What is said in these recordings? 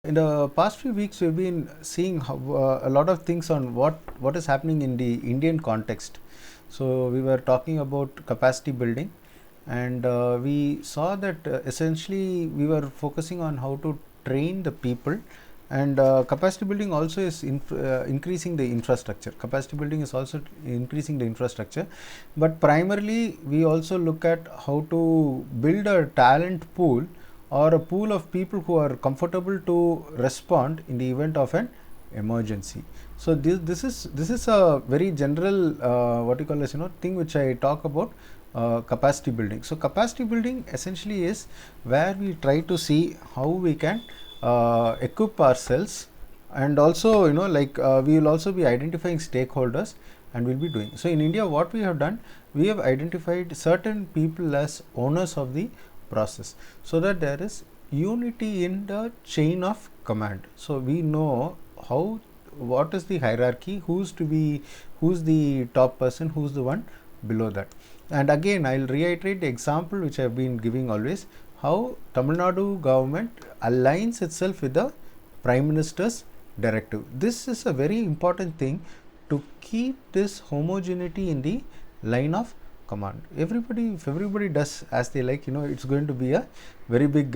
In the past few weeks, we've been seeing how, a lot of things on what is happening in the Indian context. So we were talking about capacity building, and we saw that essentially we were focusing on how to train the people, and capacity building also is increasing the infrastructure. Capacity building is also increasing the infrastructure, but primarily we also look at how to build a talent pool or a pool of people who are comfortable to respond in the event of an emergency. So this is a very general what you call as thing which I talk about, capacity building. So capacity building essentially is where we try to see how we can equip ourselves, and also we will also be identifying stakeholders and we'll be doing. So in India, what we have done, we have identified certain people as owners of the process, so that there is unity in the chain of command. So we know what is the hierarchy, who's the top person, who's the one below that. And again, I'll reiterate the example which I've been giving always, how Tamil Nadu government aligns itself with the Prime Minister's directive. This is a very important thing to keep this homogeneity in the line of command. If everybody does as they like, it's going to be a very big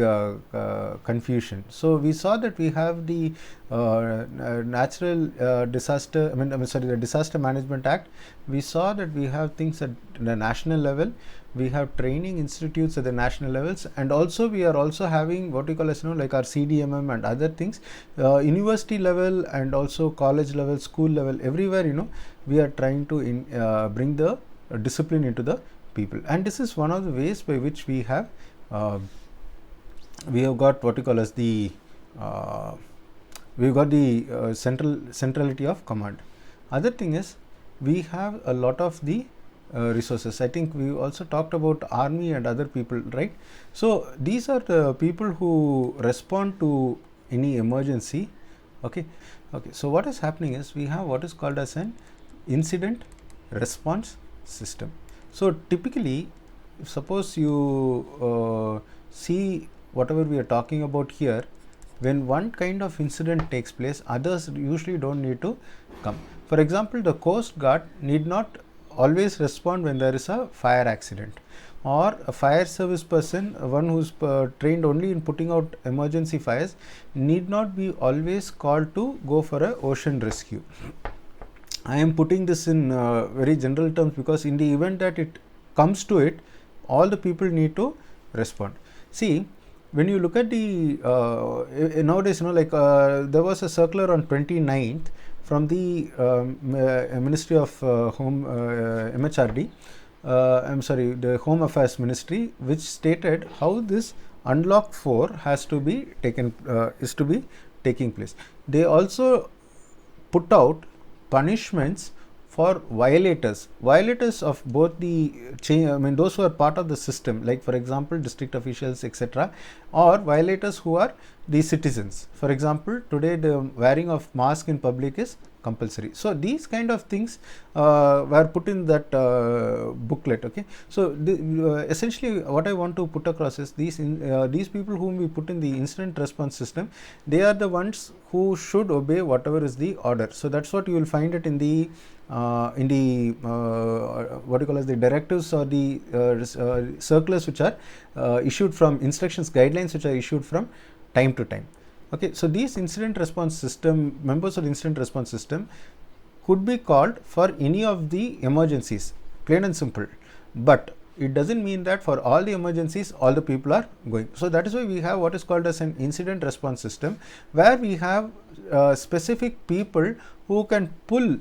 confusion. So we saw that we have the natural disaster, the Disaster Management Act. We saw that we have things at the national level. We have training institutes at the national levels, and also we are also having what we call as like our CDMM and other things, university level and also college level, school level, everywhere. We are trying to bring the discipline into the people, and this is one of the ways by which we have got what we call as the we've got the centrality of command. Other thing is we have a lot of the resources. I think we also talked about army and other people, right? So these are the people who respond to any emergency. Okay. So what is happening is we have what is called as an incident response system. So typically, suppose you see whatever we are talking about here, when one kind of incident takes place, others usually don't need to come. For example, the Coast Guard need not always respond when there is a fire accident, or a fire service person, one who's trained only in putting out emergency fires, need not be always called to go for a ocean rescue. I am putting this in very general terms because in the event that it comes to it, all the people need to respond. See, when you look at the nowadays, there was a circular on 29th from the Ministry of Home, MHRD, the Home Affairs Ministry, which stated how this Unlock 4 has to be taking place. They also put out punishments for violators of both the chain, those who are part of the system, like for example district officials, etc., or violators who are the citizens. For example, today the wearing of mask in public is compulsory. So these kind of things were put in that booklet. Okay, so essentially what I want to put across is these people whom we put in the incident response system, they are the ones who should obey whatever is the order. So that's what you will find it in the what you call as the directives or the circulars which are issued from instructions, guidelines which are issued from time to time. Okay, so these incident response system, members of the incident response system could be called for any of the emergencies, plain and simple, but it doesn't mean that for all the emergencies all the people are going. So that is why we have what is called as an incident response system, where we have specific people who can pull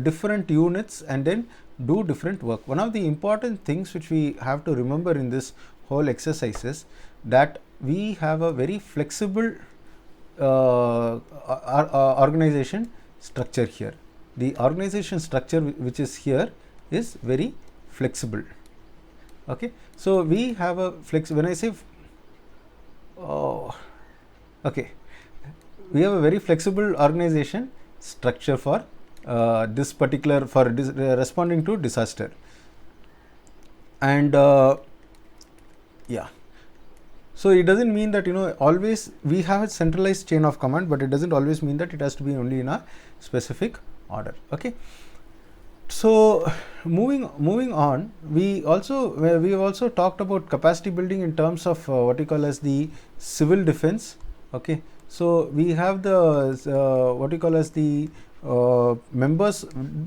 different units and then do different work. One of the important things which we have to remember in this whole exercise is that we have a very flexible organization structure here. The organization structure which is here is very flexible. Okay, so we have a when I say we have a very flexible organization structure for this particular responding to disaster. And So it doesn't mean that always we have a centralized chain of command, but it doesn't always mean that it has to be only in a specific order. Okay. So moving on, we have also talked about capacity building in terms of what we call as the civil defense. Okay, so we have the what we call as the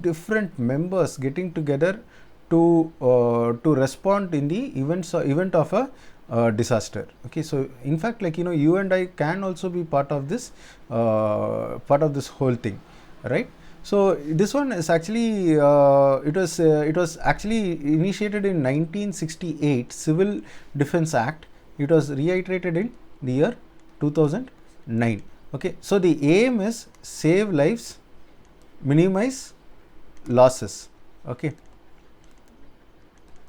different members getting together to respond in the event of a disaster. Okay, so in fact, like you and I can also be part of this whole thing, right? So this one is actually it was actually initiated in 1968 Civil Defense Act. It was reiterated in the year 2009. Okay, so the aim is save lives, minimize losses. Okay.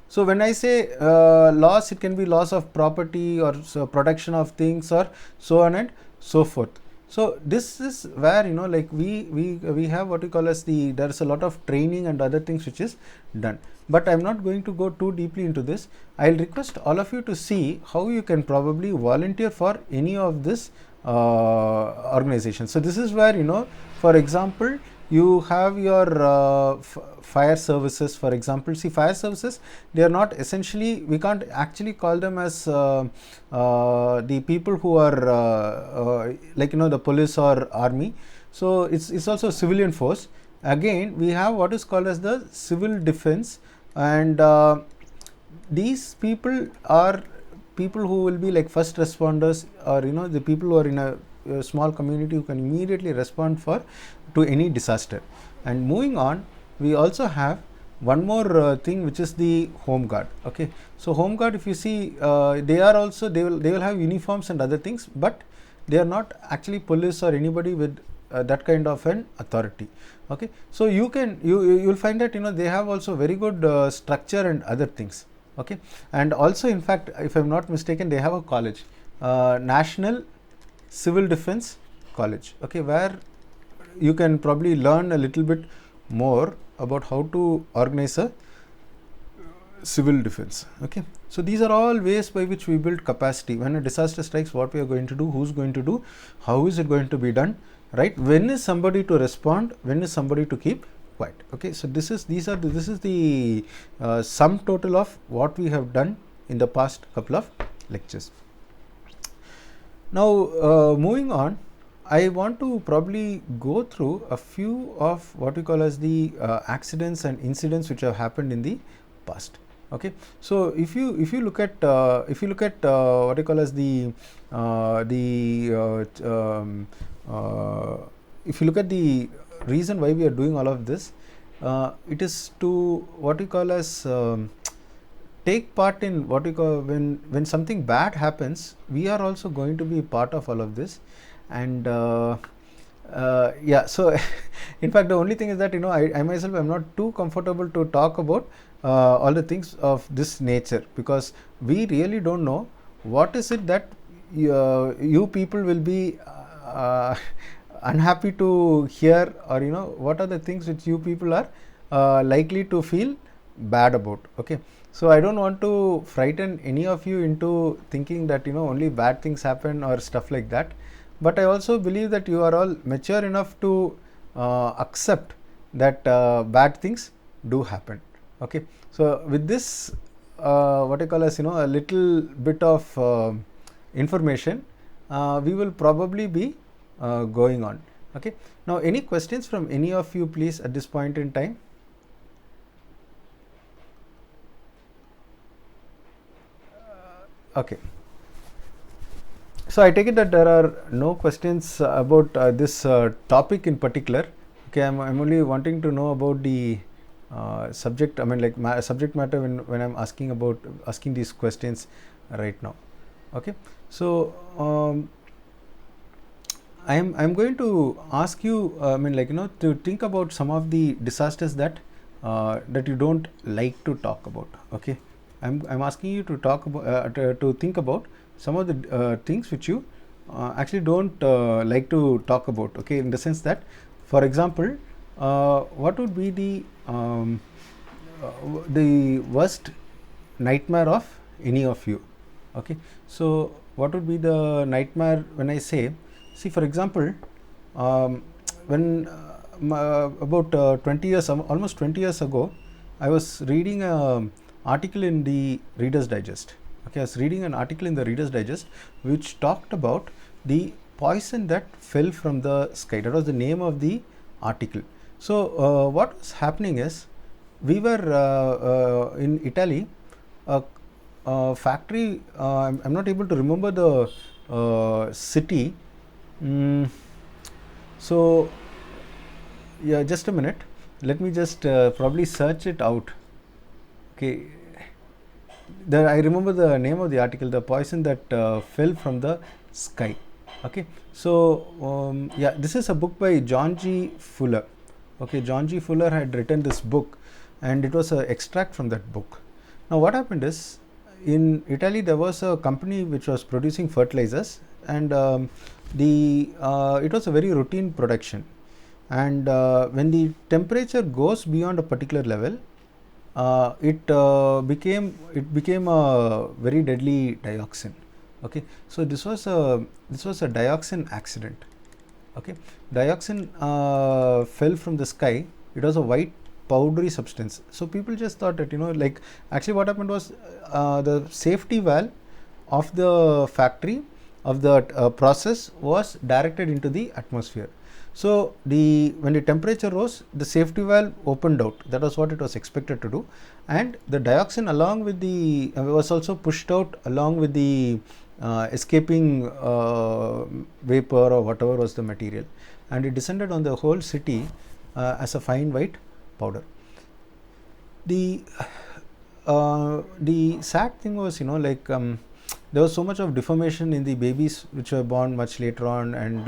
So when I say loss, it can be loss of property or protection of things or so on and so forth. So this is where like we have what we call as there is a lot of training and other things which is done, but I'm not going to go too deeply into this. I'll request all of you to see how you can probably volunteer for any of this organization. So this is where for example, you have your fire services. For example, see, fire services, they are not essentially, we can't actually call them as the people who are like the police or army. So it's also a civilian force. Again, we have what is called as the civil defense, and these people are people who will be like first responders, or the people who are in a small community who can immediately respond to any disaster. And moving on, we also have one more thing, which is the home guard. Okay, so home guard, if you see, they will have uniforms and other things, but they are not actually police or anybody with that kind of an authority. Okay, so you'll find that they have also very good structure and other things. Okay, and also, in fact, if I'm not mistaken, they have a college, National Civil Defense College. Okay, where you can probably learn a little bit more about how to organize a civil defense. Okay, so these are all ways by which we build capacity. When a disaster strikes, what we are going to do, who's going to do, how is it going to be done, right? When is somebody to respond, when is somebody to keep quiet. Okay, so this is the sum total of what we have done in the past couple of lectures. Now moving on, I want to probably go through a few of what we call as the accidents and incidents which have happened in the past. Okay, so if you look at what we call as if you look at the reason why we are doing all of this, it is to what we call as take part in what we call, when something bad happens, we are also going to be part of all of this. And yeah, so in fact, the only thing is that I myself am not too comfortable to talk about all the things of this nature, because we really don't know what is it that you people will be unhappy to hear, or what are the things which you people are likely to feel bad about. Okay, so I don't want to frighten any of you into thinking that only bad things happen or stuff like that, but I also believe that you are all mature enough to accept that bad things do happen. Okay, so with this what I call as a little bit of information, we will probably be going on. Okay, now any questions from any of you, please, at this point in time? Okay, so I take it that there are no questions about this topic in particular. Okay, I'm only wanting to know about the subject, I mean like subject matter when I'm asking these questions right now. Okay, so I'm going to ask you, I mean like to think about some of the disasters that that you don't like to talk about. Okay, I'm asking you to talk about to think about some of the things which you actually don't like to talk about. Okay, in the sense that, for example, what would be the worst nightmare of any of you? Okay, so what would be the nightmare when I say, see, for example, when about 20 years, almost 20 years ago, I was reading an article in the Reader's Digest. Okay, I was reading an article in the Reader's Digest which talked about the poison that fell from the sky. That was the name of the article. So what was happening is, we were in Italy, factory, I'm not able to remember the city. So yeah, just a minute, let me just probably search it out. Okay, I remember the name of the article, the poison that fell from the sky. Okay, so yeah, this is a book by John G. Fuller. Okay, John G. Fuller had written this book, and it was an extract from that book. Now what happened is, in Italy there was a company which was producing fertilizers, and it was a very routine production, and when the temperature goes beyond a particular level, it became a very deadly dioxin. Okay, so this was a dioxin accident. Okay, dioxin fell from the sky. It was a white powdery substance. So people just thought that, like, actually what happened was, the safety valve of the factory, of the process, was directed into the atmosphere. So when the temperature rose, the safety valve opened out. That was what it was expected to do, and the dioxin along with the was also pushed out along with the escaping vapor or whatever was the material, and it descended on the whole city as a fine white powder. The sad thing was, there was so much of deformation in the babies which were born much later on, and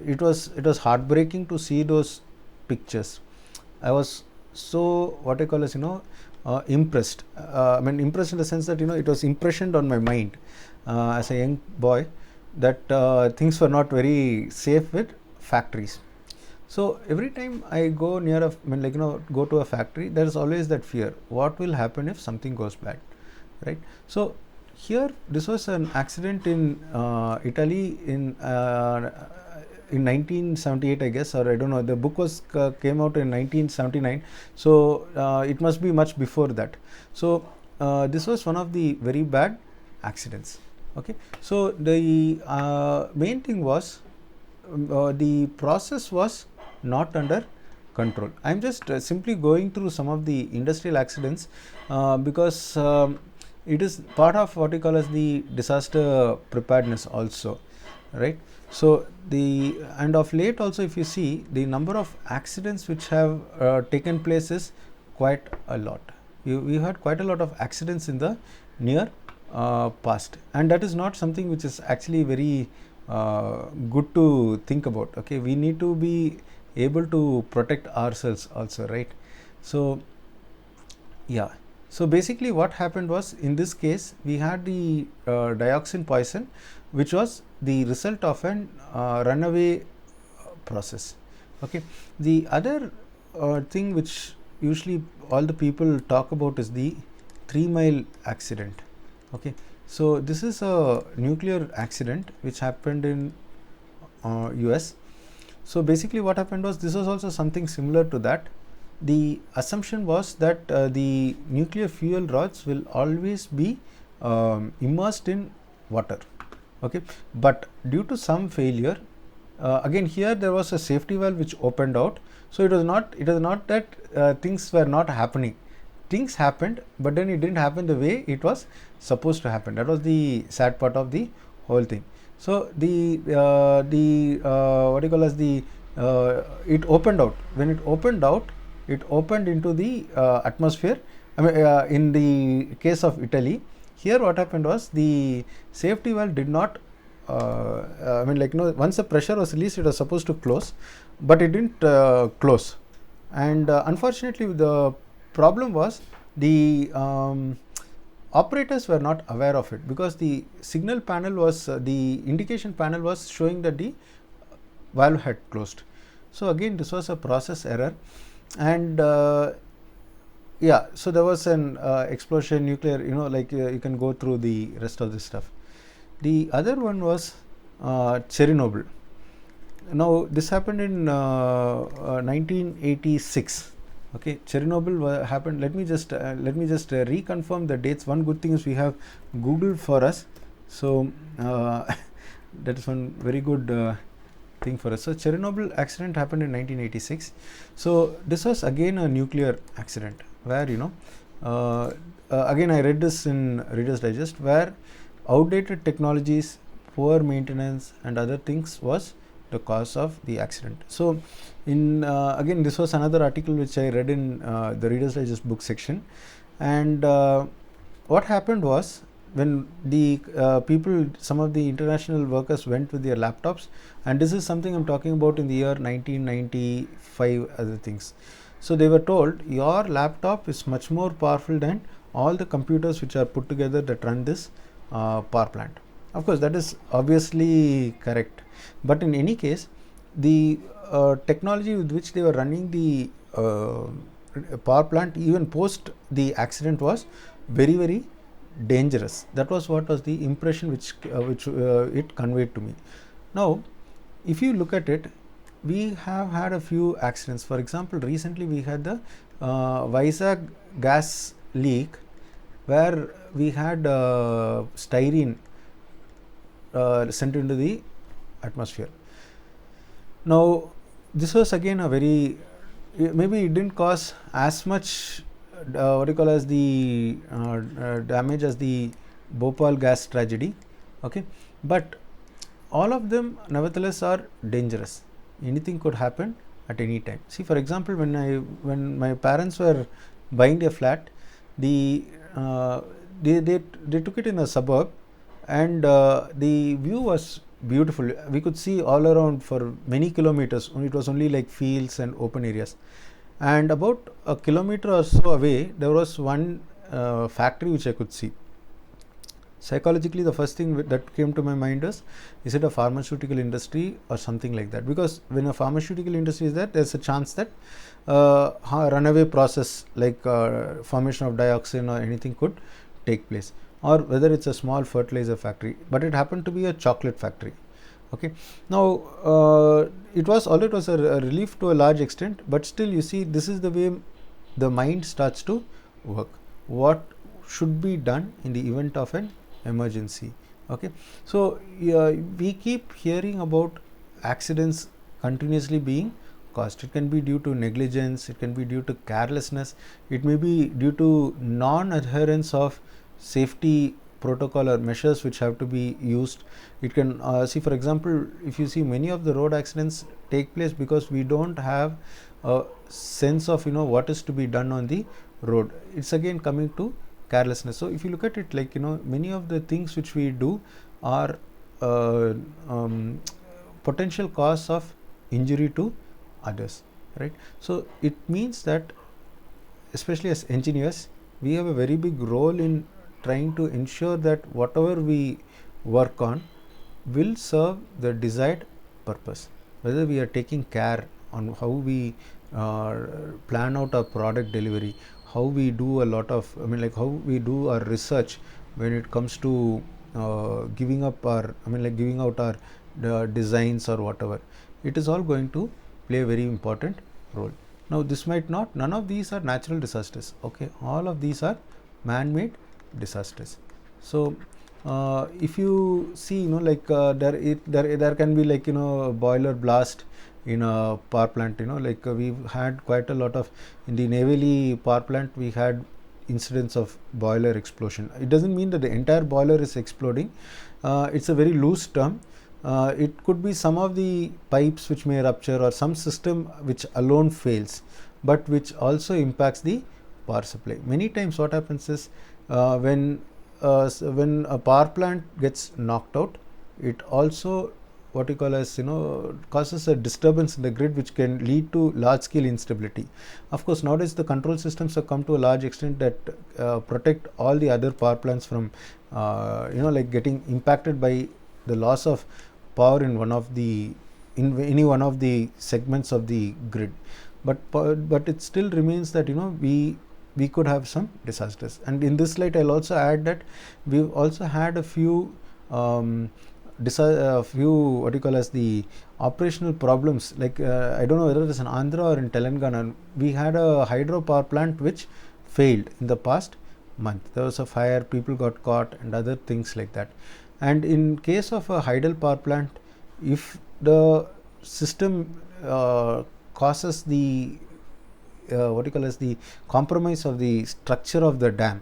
it was heartbreaking to see those pictures. I was so, what I call as, impressed. I mean, impressed in the sense that, it was impressioned on my mind as a young boy, that things were not very safe with factories. So every time I go near go to a factory, there is always that fear: what will happen if something goes bad, right? So here, this was an accident in Italy in 1978, I guess, or I don't know. The book was came out in 1979, so it must be much before that. So this was one of the very bad accidents. Okay, so the main thing was, the process was not under control. I am just simply going through some of the industrial accidents because it is part of what we call as the disaster preparedness also, right? So and of late also, if you see, the number of accidents which have taken place is quite a lot. We had quite a lot of accidents in the near past, and that is not something which is actually very good to think about. Okay, we need to be able to protect ourselves also, right? So yeah, so basically what happened was, in this case, we had the dioxin poison, which was the result of an runaway process. Okay, the other thing which usually all the people talk about is the 3 Mile accident. Okay, so this is a nuclear accident which happened in US. So basically what happened was, this was also something similar to that. The assumption was that the nuclear fuel rods will always be immersed in water. Okay, but due to some failure, again here there was a safety valve which opened out. So it was not that things were not happening. Things happened, but then it didn't happen the way it was supposed to happen. That was the sad part of the whole thing. So what do you call as it opened out. When it opened out, it opened into the atmosphere. I mean, in the case of Italy, here what happened was, the safety valve did not. Once the pressure was released, it was supposed to close, but it didn't close. And unfortunately, the problem was, the operators were not aware of it, because the signal panel was the indication panel was showing that the valve had closed. So again, this was a process error, and yeah, so there was an explosion, nuclear, you can go through the rest of this stuff. The other one was Chernobyl. Now this happened in 1986. Okay, Chernobyl happened. Let me just reconfirm the dates. One good thing is we have Google for us, so that is one very good thing for us. So Chernobyl accident happened in 1986. So this was again a nuclear accident where again I read this in Reader's Digest, where outdated technologies, poor maintenance and other things was the cause of the accident. So in again this was another article which I read in the Reader's Digest book section, and what happened was, when the people, some of the international workers went with their laptops, and this is something I'm talking about in the year 1995, other things. So they were told, your laptop is much more powerful than all the computers which are put together that run this power plant. Of course, that is obviously correct, but in any case, the technology with which they were running the power plant even post the accident was very dangerous. That was what was the impression which it conveyed to me. Now, if you look at it, we have had a few accidents. For example, recently we had the Vizag gas leak, where we had styrene sent into the atmosphere. Now, this was again a very, maybe it didn't cause as much what you call as the damage as the Bhopal gas tragedy, okay, but all of them nevertheless are dangerous. Anything could happen at any time. See, for example, when my parents were buying a flat, they took it in a suburb, and the view was beautiful. We could see all around for many kilometers. It was only like fields and open areas, and about a kilometer or so away there was one factory which I could see. Psychologically, the first thing that came to my mind is it a pharmaceutical industry or something like that? Because when a pharmaceutical industry is there, there's a chance that runaway process like formation of dioxin or anything could take place, or whether it's a small fertilizer factory. But it happened to be a chocolate factory. Okay, now it was a relief to a large extent, but still, you see, this is the way the mind starts to work. What should be done in the event of an emergency? Okay, so we keep hearing about accidents continuously being caused. It can be due to negligence, it can be due to carelessness, it may be due to non-adherence of safety protocol or measures which have to be used. It can see, for example, if you see, many of the road accidents take place because we don't have a sense of what is to be done on the road. It's again coming to carelessness. So if you look at it, like many of the things which we do are potential cause of injury to others, right? So it means that, especially as engineers, we have a very big role in trying to ensure that whatever we work on will serve the desired purpose. Whether we are taking care on how we plan out our product delivery, how we do a lot of, how we do our research when it comes to giving up our, giving out our designs or whatever. It is all going to play a very important role. Now, this might not, none of these are natural disasters. Okay, all of these are man-made disasters. So if you see, there can be like a boiler blast in a power plant. We've had quite a lot of, in the Neyveli power plant we had incidents of boiler explosion. It doesn't mean that the entire boiler is exploding. It's a very loose term. It could be some of the pipes which may rupture, or some system which alone fails, but which also impacts the power supply. Many times what happens is, when a power plant gets knocked out, it also what you call as causes a disturbance in the grid, which can lead to large scale instability. Of course, nowadays the control systems have come to a large extent that protect all the other power plants from getting impacted by the loss of power in any one of the segments of the grid. But it still remains that we could have some disasters. And in this light, I'll also add that we've also had a few few what you call as the operational problems, like I don't know whether it is in Andhra or in Telangana. We had a hydro power plant which failed in the past month. There was a fire, people got caught, and other things like that. And in case of a hydel power plant, if the system causes the what you call as the compromise of the structure of the dam,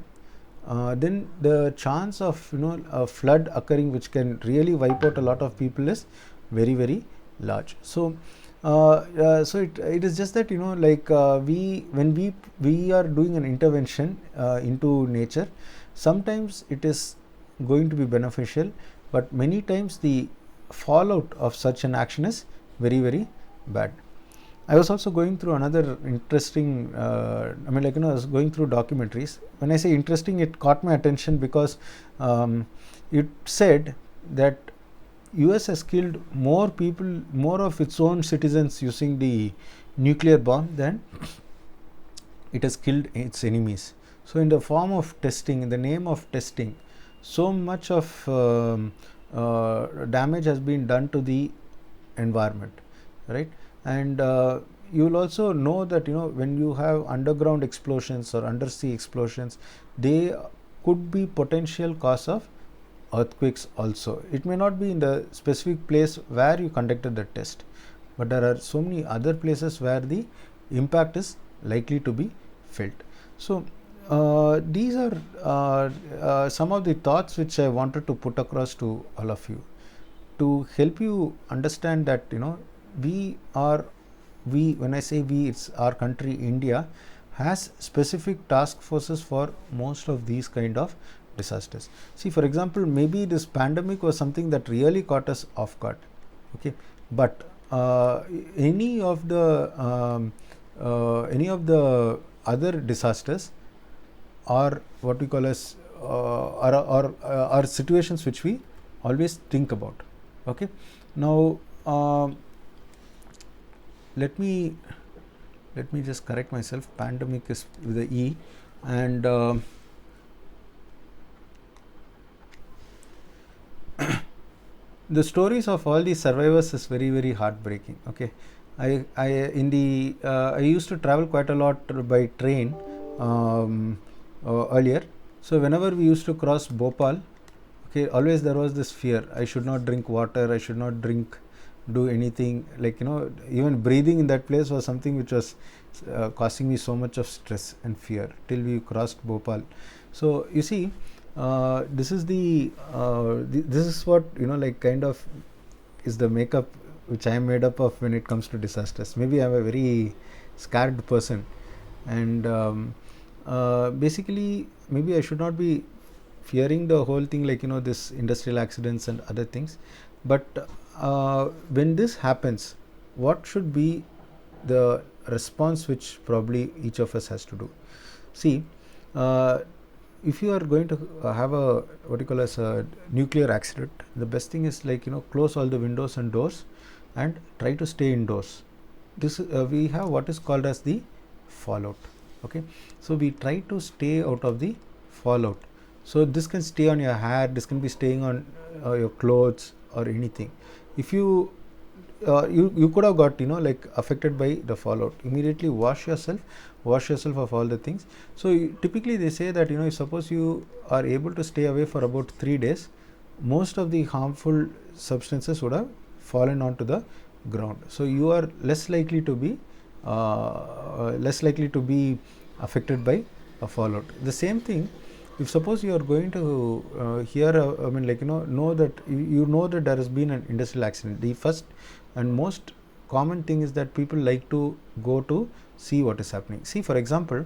then the chance of a flood occurring which can really wipe out a lot of people is very very large. So it is just that like when we are doing an intervention into nature, sometimes it is going to be beneficial, but many times the fallout of such an action is very very bad. I was also going through another interesting, I was going through documentaries. When I say interesting, it caught my attention because it said that US has killed more people, more of its own citizens using the nuclear bomb than it has killed its enemies. So in the form of testing, in the name of testing, so much of damage has been done to the environment, right? And you will also know that when you have underground explosions or undersea explosions, they could be potential cause of earthquakes also. It may not be in the specific place where you conducted the test, but there are so many other places where the impact is likely to be felt. So these are some of the thoughts which I wanted to put across to all of you, to help you understand that when I say we, it's our country, India, has specific task forces for most of these kind of disasters. See, for example, maybe this pandemic was something that really caught us off guard, okay, but any of the other disasters are what we call as are situations which we always think about. Okay, now let me just correct myself. Pandemic is with the E, and the stories of all these survivors is very very heartbreaking. Okay, I used to travel quite a lot by train earlier. So whenever we used to cross Bhopal, okay, always there was this fear. I should not drink water. I should not do anything, like even breathing in that place was something which was causing me so much of stress and fear till we crossed Bhopal. So you see, this is this is what like kind of is the makeup which I am made up of when it comes to disasters. Maybe I am a very scared person, and basically maybe I should not be fearing the whole thing, like this industrial accidents and other things, but when this happens, what should be the response which probably each of us has to do? See, if you are going to have a what you call as a nuclear accident, the best thing is like close all the windows and doors and try to stay indoors. This we have what is called as the fallout. Okay, so we try to stay out of the fallout. So this can stay on your hair, this can be staying on your clothes or anything. If you could have got like affected by the fallout, immediately wash yourself of all the things. So typically they say that if suppose you are able to stay away for about 3 days, most of the harmful substances would have fallen onto the ground, so you are less likely to be affected by a fallout. The same thing, if suppose you are going to know that that there has been an industrial accident, the first and most common thing is that people like to go to see what is happening. See, for example,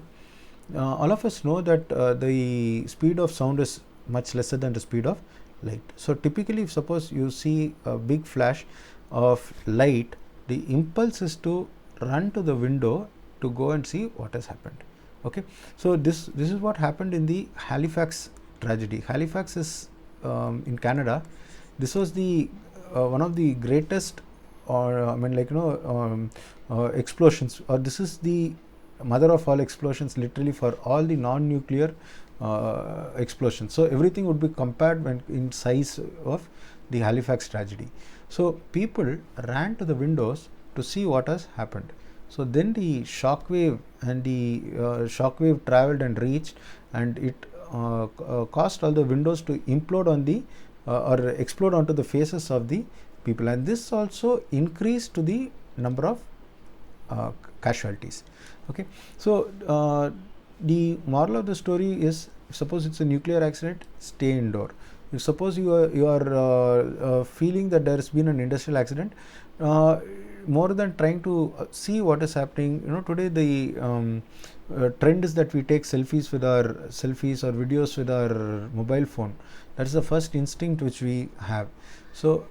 all of us know that the speed of sound is much lesser than the speed of light. So typically, if suppose you see a big flash of light, the impulse is to run to the window to go and see what has happened. Okay, so this is what happened in the Halifax tragedy. Halifax is in Canada. This was the one of the greatest, or explosions, or this is the mother of all explosions literally for all the non-nuclear explosion. So everything would be compared when in size of the Halifax tragedy. So people ran to the windows to see what has happened. So then the shock wave and the shock wave traveled and reached, and it caused all the windows to implode on the or explode onto the faces of the people, and this also increased to the number of casualties. Okay, so the moral of the story is, suppose it's a nuclear accident, stay indoor. If suppose you are feeling that there has been an industrial accident, more than trying to see what is happening, today the trend is that we take selfies or videos with our mobile phone. That is the first instinct which we have. So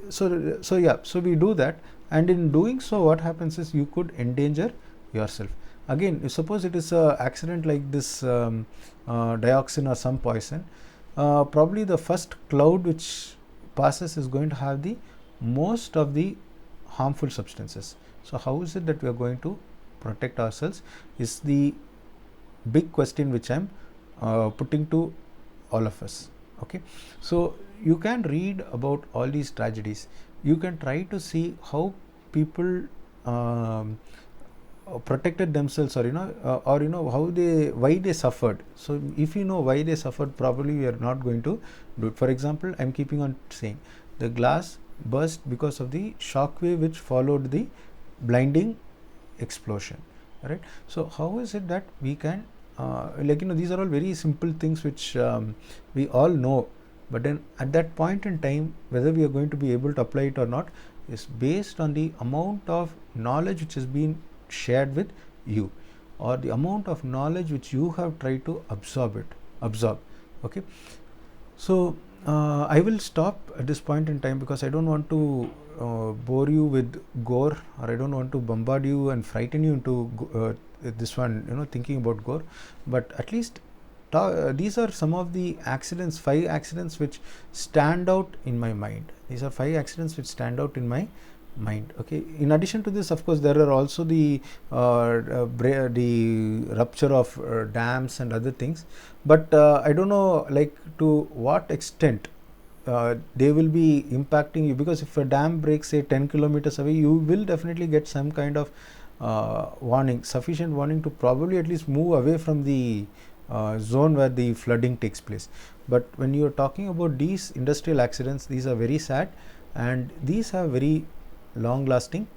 so we do that, and in doing so, what happens is you could endanger yourself. Again, if suppose it is a accident like this, dioxin or some poison, probably the first cloud which passes is going to have the most of the harmful substances. So how is it that we are going to protect ourselves is the big question which I am putting to all of us. Okay, so you can read about all these tragedies. You can try to see how people protected themselves, or why they suffered. So if you know why they suffered, probably we are not going to do it. For example, I am keeping on saying the glass burst because of the shock wave which followed the blinding explosion, right? So how is it that we can these are all very simple things which we all know, but then at that point in time, whether we are going to be able to apply it or not is based on the amount of knowledge which has been shared with you, or the amount of knowledge which you have tried to absorb. Okay, so I will stop at this point in time, because I don't want to bore you with gore, or I don't want to bombard you and frighten you into this one, thinking about gore. But at least these are some of the accidents, 5 accidents which stand out in my mind. These are 5 accidents which stand out in my mind. Okay, in addition to this, of course, there are also the rupture of dams and other things, but I don't know to what extent they will be impacting you, because if a dam breaks say 10 kilometers away, you will definitely get some kind of warning, sufficient warning to probably at least move away from the zone where the flooding takes place. But when you are talking about these industrial accidents, these are very sad, and these have very long lasting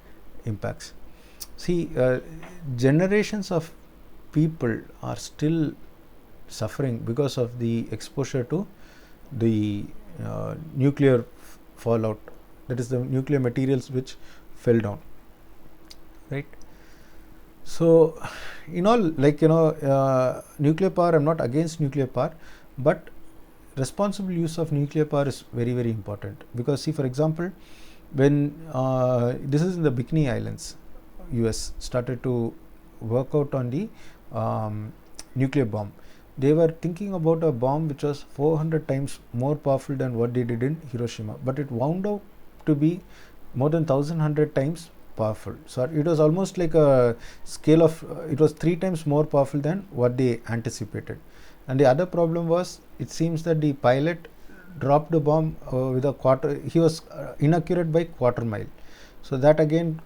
impacts. See, generations of people are still suffering because of the exposure to the nuclear fallout, that is the nuclear materials which fell down, right? So in all, nuclear power, I'm not against nuclear power, but responsible use of nuclear power is very, very important. Because see, for example, when this is in the Bikini Islands, US started to work out on the nuclear bomb. They were thinking about a bomb which was 400 times more powerful than what they did in Hiroshima, but it wound up to be more than 1100 times powerful. So it was almost like a scale of it was 3 times more powerful than what they anticipated. And the other problem was, it seems that the pilot dropped the bomb with a quarter, he was inaccurate by quarter mile. So that again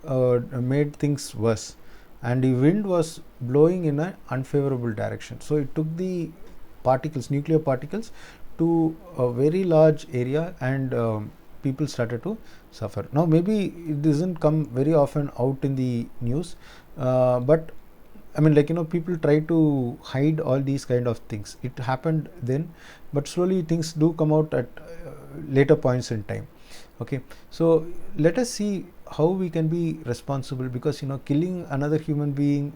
made things worse, and the wind was blowing in an unfavorable direction. So it took the particles, nuclear particles, to a very large area, and people started to suffer. Now maybe it doesn't come very often out in the news, but I mean, people try to hide all these kind of things. It happened then, but slowly things do come out at later points in time. Okay, so let us see how we can be responsible, because killing another human being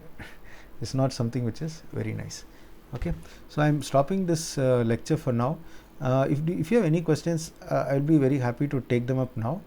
is not something which is very nice. Okay, so I'm stopping this lecture for now. If you have any questions, I'll be very happy to take them up now.